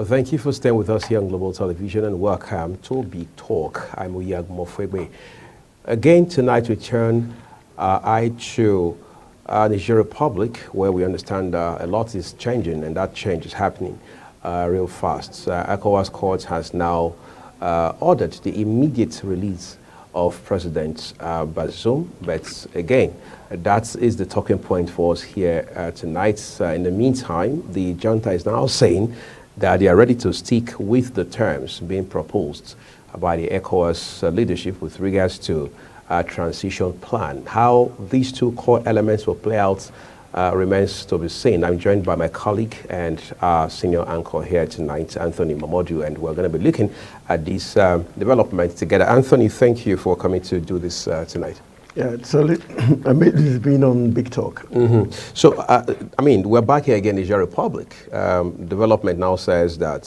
Thank you for staying with us here on Global Television and welcome to Big Talk. I'm Uyag Mofwebe. Again, tonight we turn our eye to Niger Republic, where we understand a lot is changing and that change is happening real fast. Ecowas Court has now ordered the immediate release of President Bazoum, but again, that is the talking point for us here tonight. In the meantime, the junta is now saying that they are ready to stick with the terms being proposed by the ECOWAS leadership with regards to a transition plan. How these two core elements will play out remains to be seen. I'm joined by my colleague and senior anchor here tonight, Anthony Mamodu, and we're going to be looking at this development together. Anthony, thank you for coming to do this tonight. Yeah, it's been on Big Talk. So, I mean, we're back here again in Niger Republic. Development now says that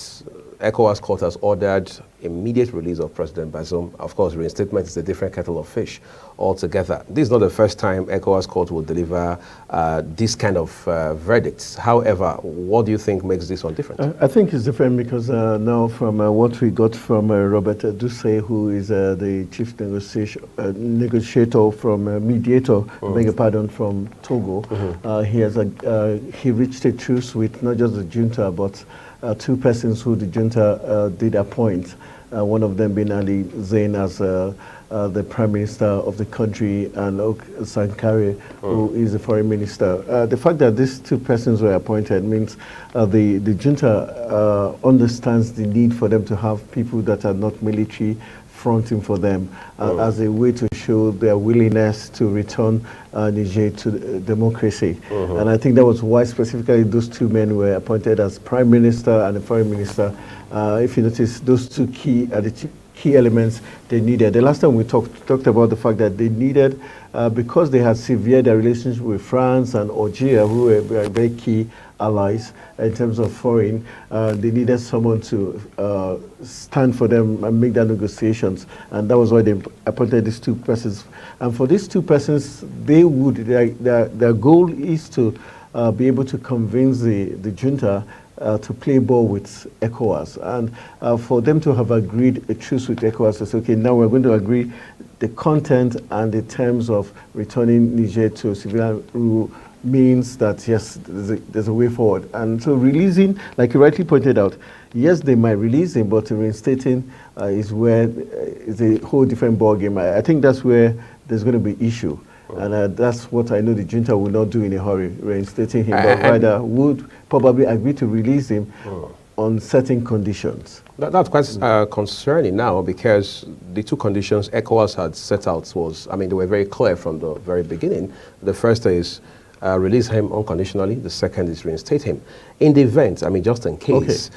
ECOWAS Court has ordered immediate release of President Bazoum. Of course, reinstatement is a different kettle of fish altogether. This is not the first time ECOWAS Court will deliver this kind of verdicts. However, what do you think makes this one different? I think it's different because now from what we got from Robert Dussey, who is the chief negotiator from mediator, beg your pardon, from Togo, he reached a truce with not just the junta, but two persons who the junta did appoint, one of them being Ali Zain as the Prime Minister of the country, and Sankare, who is the Foreign Minister. The fact that these two persons were appointed means the junta understands the need for them to have people that are not military fronting for them as a way to show their willingness to return Niger to democracy. And I think that was why specifically those two men were appointed as Prime Minister and the Foreign Minister. If you notice, those two key elements they needed. The last time we talked about the fact that they needed, because they had severed their relationship with France and Algeria, who were very key allies in terms of foreign, they needed someone to stand for them and make their negotiations, and that was why they appointed these two persons. And for these two persons, their goal is to be able to convince the junta to play ball with ECOWAS, and for them to have agreed a truce with ECOWAS to say, okay, now we're going to agree the content and the terms of returning Niger to civilian rule means that, yes, there's a way forward. And so releasing, like you rightly pointed out, yes, they might release him, but reinstating is where it's a whole different ballgame. I think that's where there's going to be issue. And that's what I know the junta will not do in a hurry, reinstating him, but rather would probably agree to release him on certain conditions. That's quite concerning now, because the two conditions ECOWAS had set out was, I mean, they were very clear from the very beginning. The first is release him unconditionally. The second is reinstate him. In the event, I mean, just in case,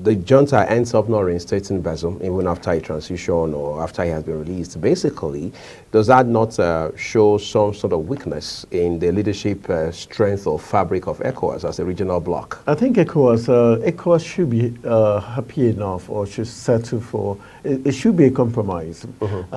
the junta ends up not reinstating Bazoum even after a transition or after he has been released, basically, does that not show some sort of weakness in the leadership strength or fabric of ECOWAS as a regional bloc? I think ECOWAS should be happy enough, or should settle for, it should be a compromise.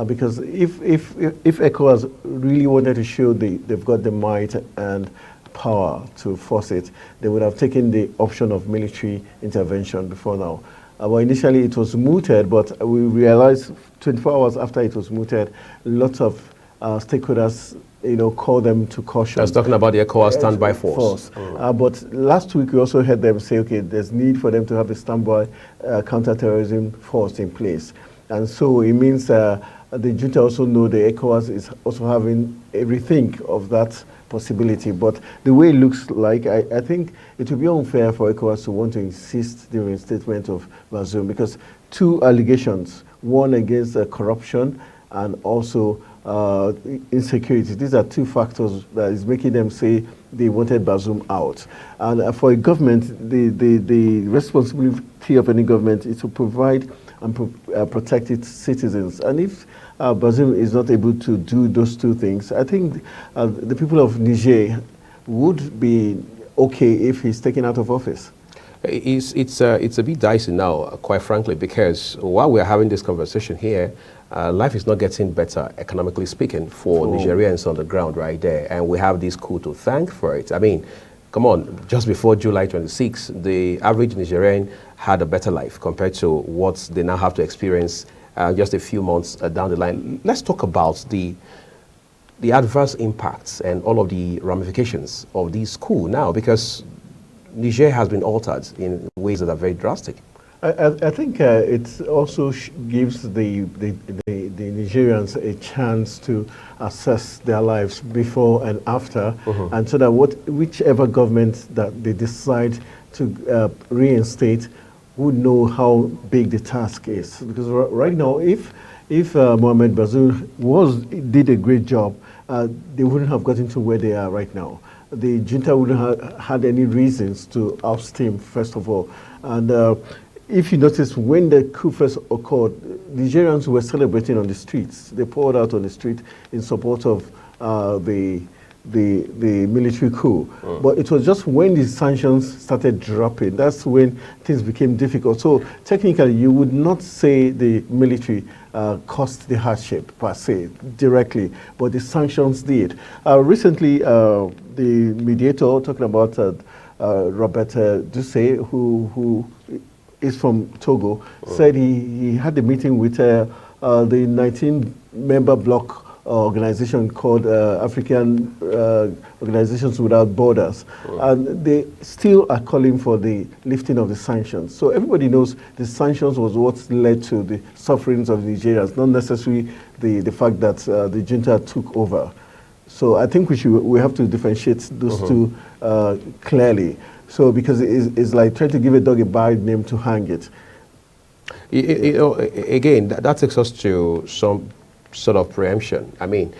Because if ECOWAS really wanted to show they've got the might and power to force it, they would have taken the option of military intervention before now. Well, initially it was mooted, but we realized 24 hours after it was mooted, lots of stakeholders, call them to caution. I was talking about the ECOWAS standby force. But last week we also heard them say, okay, there's need for them to have a standby counterterrorism force in place. And so it means the junta also know the ECOWAS is also having a rethink of that possibility. But the way it looks like, I think it would be unfair for ECOWAS to want to insist the reinstatement of Bazoum, because two allegations, one against corruption and also insecurity. These are two factors that is making them say they wanted Bazoum out. And for a government, the responsibility of any government is to provide and protect its citizens. And if Bazoum is not able to do those two things, I think the people of Niger would be okay if he's taken out of office. It's a bit dicey now, quite frankly, because while we're having this conversation here, life is not getting better, economically speaking, for Nigerians on the ground right there. And we have this coup to thank for it. I mean, come on, just before July 26, the average Nigerian had a better life compared to what they now have to experience just a few months down the line. Let's talk about the adverse impacts and all of the ramifications of this coup now, because Niger has been altered in ways that are very drastic. I think it also gives the Nigerians a chance to assess their lives before and after, and so that whichever government that they decide to reinstate would know how big the task is. Because right now, if Mohamed Bazoum did a great job, they wouldn't have gotten to where they are right now. The junta wouldn't have had any reasons to oust him, first of all. And if you notice, when the coup first occurred, Nigerians were celebrating on the streets. They poured out on the street in support of the military coup. But it was just when the sanctions started dropping, that's when things became difficult. So technically, you would not say the military caused the hardship per se directly, but the sanctions did. Recently, the mediator, talking about Robert Dussey, who is from Togo, said he had a meeting with the 19-member bloc organization called African Organizations Without Borders, and they still are calling for the lifting of the sanctions. So everybody knows the sanctions was what led to the sufferings of Nigerians, not necessarily the fact that the junta took over. So I think we have to differentiate those two clearly. So because it's like trying to give a dog a bad name to hang it. Again, that takes us to some sort of preemption. I mean,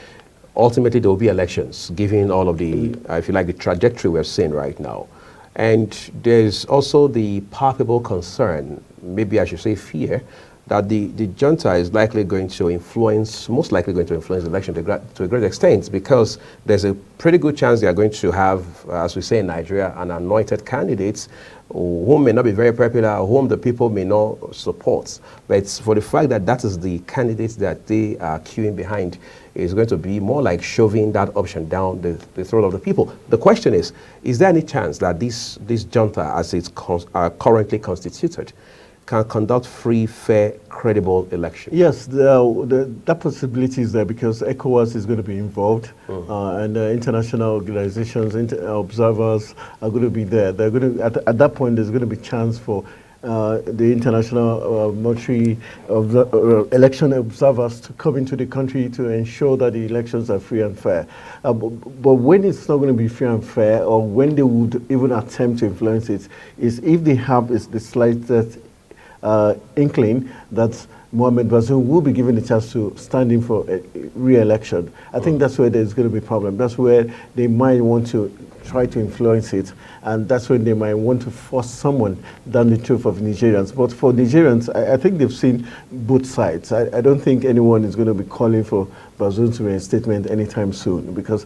ultimately there will be elections, given all of the, if you like, the trajectory we're seeing right now. And there's also the palpable concern, maybe I should say fear, that the junta is likely going to influence, most likely going to influence the election to a great extent, because there's a pretty good chance they are going to have, as we say in Nigeria, an anointed candidate whom may not be very popular, whom the people may not support. But it's for the fact that that is the candidate that they are queuing behind, is going to be more like shoving that option down the throat of the people. The question is there any chance that this junta, as it's currently constituted, can conduct free, fair, credible elections? Yes, that possibility is there, because Ecowas is going to be involved, and international organizations, observers are going to be there. They're going to, at that point, there's going to be chance for the international military election observers to come into the country to ensure that the elections are free and fair. But when it's not going to be free and fair, or when they would even attempt to influence it, is if they have the slightest inkling that Mohamed Bazoum will be given the chance to stand in for a re-election. I think that's where there's going to be a problem. That's where they might want to try to influence it, and that's when they might want to force someone down the throat of Nigerians. But for Nigerians, I think they've seen both sides. I don't think anyone is going to be calling for Bazoum to make a statement anytime soon, because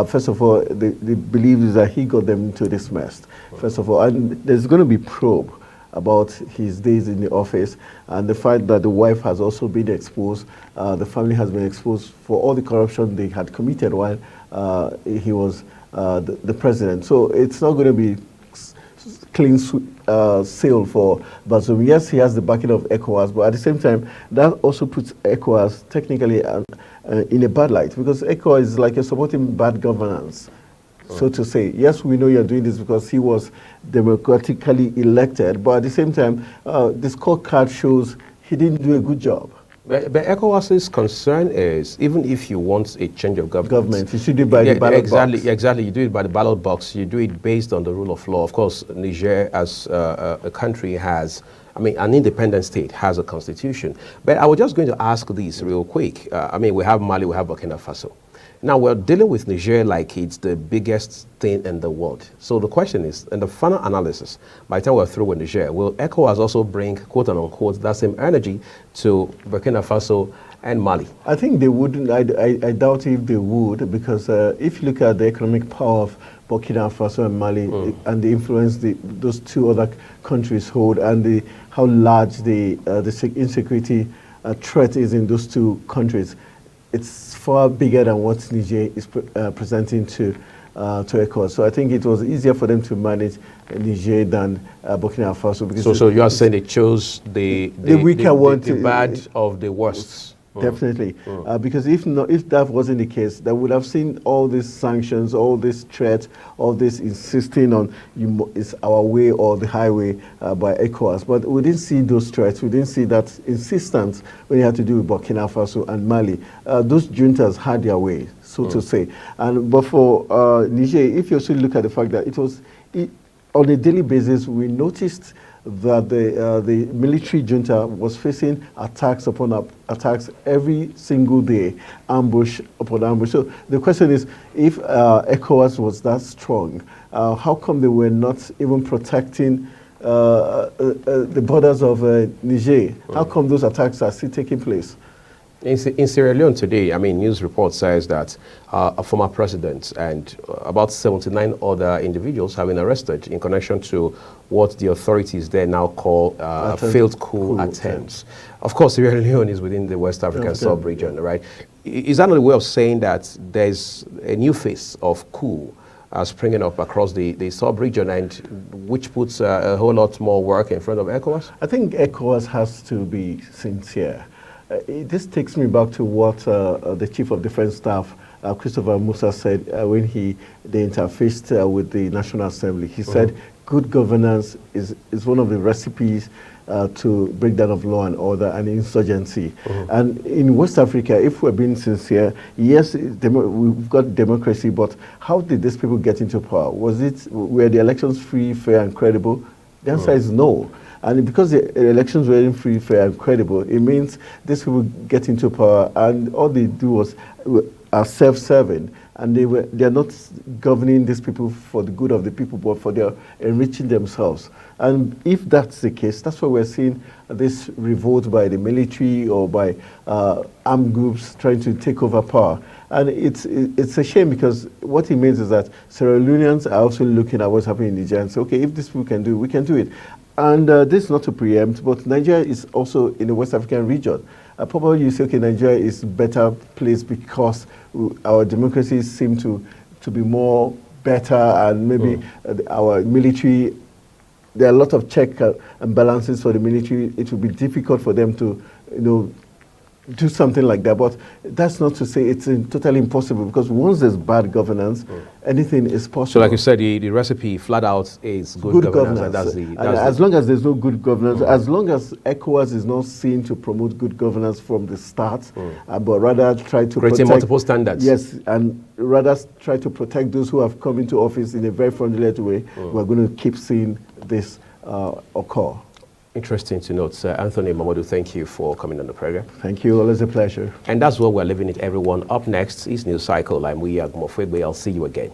first of all, they believe that he got them into this mess, first of all, and there's going to be probe about his days in the office, and the fact that the wife has also been exposed, the family has been exposed for all the corruption they had committed while he was the president. So it's not going to be clean sail for Bazoum. Yes, he has the backing of Ecowas, but at the same time, that also puts Ecowas technically in a bad light, because Ecowas is like supporting bad governance, so to say. Yes, we know you're doing this because he was democratically elected, but at the same time, the scorecard shows he didn't do a good job. But ECOWAS's concern is, even if you want a change of government, you should do it by the ballot box. Exactly, you do it by the ballot box, you do it based on the rule of law. Of course, Niger as a country has, I mean, an independent state has a constitution. But I was just going to ask this real quick. I mean, we have Mali, we have Burkina Faso. Now, we're dealing with Niger like it's the biggest thing in the world. So the question is, in the final analysis, by the time we're through with Niger, will ECOWAS also bring, quote unquote, that same energy to Burkina Faso and Mali? I think they wouldn't. I doubt if they would, because if you look at the economic power of Burkina Faso and Mali, and the influence those two other countries hold, and how large the insecurity threat is in those two countries, it's far bigger than what Niger is presenting to to ECOWAS. So I think it was easier for them to manage Niger than Burkina Faso. Because so you are saying they chose the weaker one, the bad of the worst. Definitely, because if that wasn't the case, they would have seen all these sanctions, all this threat, all this insisting on it's our way or the highway by ECOWAS. But we didn't see those threats. We didn't see that insistence when you had to do with Burkina Faso and Mali. Those juntas had their way, so to say. But for Niger, if you also look at the fact that on a daily basis, we noticed that the military junta was facing attacks upon attacks every single day, ambush upon ambush. So the question is, if ECOWAS was that strong, how come they were not even protecting the borders of Niger? How come those attacks are still taking place? In Sierra Leone today, I mean, news report says that a former president and about 79 other individuals have been arrested in connection to what the authorities there now call failed coup attempts. Of course, Sierra Leone is within the West African sub-region, right? Is that another way of saying that there's a new phase of coup springing up across the sub-region, and which puts a whole lot more work in front of ECOWAS? I think ECOWAS has to be sincere. This takes me back to what the Chief of Defense Staff, Christopher Musa, said when they interfaced with the National Assembly. He said good governance is one of the recipes to breakdown of law and order and insurgency. And in West Africa, if we're being sincere, yes, we've got democracy, but how did these people get into power? Were the elections free, fair, and credible? The answer is no. And because the elections weren't free, fair, and credible, it means these people get into power, and all they do are self-serving, and they are not governing these people for the good of the people, but for their enriching themselves. And if that's the case, that's why we're seeing this revolt by the military or by armed groups trying to take over power. And it's a shame, because what it means is that Sierra Leoneans are also looking at what's happening in Niger and say, okay, if these people can do it, we can do it. And this is not to preempt, but Nigeria is also in the West African region. Probably you say, okay, Nigeria is better placed because our democracies seem to be more better, and maybe our military, there are a lot of checks and balances for the military. It will be difficult for them to, do something like that. But that's not to say it's totally impossible, because once there's bad governance, anything is possible. So like you said, the recipe flat out is good governance. And that's as long as there's no good governance, as long as ECOWAS is not seen to promote good governance from the start, but rather try to creating multiple standards. Yes, and rather try to protect those who have come into office in a very fraudulent way, we're going to keep seeing this occur. Interesting to note. Sir Anthony Mamadou, thank you for coming on the program. Thank you. Always a pleasure. And that's where we're leaving it, everyone. Up next is News Cycle. I'm Wiag Mofwegbe. I'll see you again.